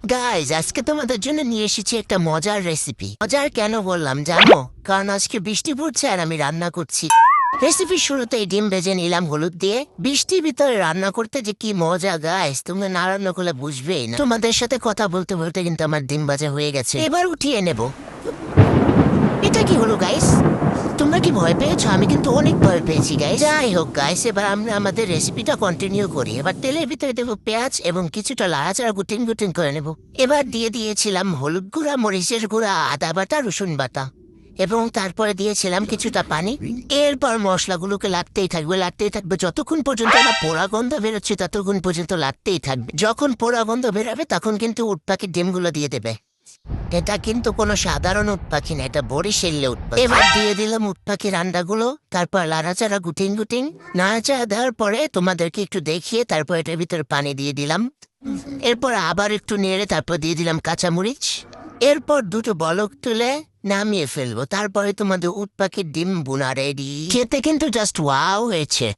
Guys আজকে তোমাদের জন্য নিয়ে এসেছি একটা মজার রেসিপি। মজার কেন বললাম জানো? কারণ আজকে বৃষ্টি পড়ছে আর আমি রান্না করছি। রেসিপির শুরুতেই ডিম ভেজে নিলাম হলুদ দিয়ে। বৃষ্টির ভিতরে রান্না করতে যে কি মজা গাইজ, তুমি না রান্না করলে বুঝবেই না। তোমাদের সাথে কথা বলতে বলতে কিন্তু আমার ডিম ভাজা হয়ে গেছে, এবার উঠিয়ে নেব। এটা কি হলো গাইস? তোমরা কি ভয় পেয়েছো? আমি কিন্তু অনেক ভয় পেয়েছি গাইস। যাই হোক গাইস, এবার আমরা আমাদের রেসিপিটা কন্টিনিউ করি। এবার তেলের ভিতরে দেবো পেঁয়াজ এবং কিছুটা লাড়াচাড়া গুটিন গুটিন করে নেব। এবার দিয়ে দিয়েছিলাম হলুদ গুঁড়া, মরিচের গুঁড়া, আদা বাটা, রসুন বাটা এবং তারপরে দিয়েছিলাম কিছুটা পানি। এরপর মশলাগুলোকে লাগতেই থাকবে যতক্ষণ পর্যন্ত না পোড়া গন্ধ বেরোচ্ছে, ততক্ষণ পর্যন্ত লাগতেই থাকবে। যখন পোড়া গন্ধ বেরোবে তখন কিন্তু উট পাখির ডিমগুলো দিয়ে দেবে। এটা কিন্তু কোনো সাধারণ উট পাখি না, এটা বরিশাল উট পাখি। এবার দিয়ে দিলাম উট পাখির আন্ডাগুলো, তারপর লাড়াচাড়া গুটিং গুটিং নাড়াচাড়া দেওয়ার পরে তোমাদেরকে একটু দেখিয়ে তারপর এটার ভিতরে পানি দিয়ে দিলাম। এরপর আবার একটু নেড়ে তারপর দিয়ে দিলাম কাঁচামরিচ। এরপর দুটো বলক তুলে নামিয়ে ফেলবো। তারপরে তোমাদের উট পাখির ডিম বোনা রেডি। খেতে কিন্তু জাস্ট ওয়াও হয়েছে।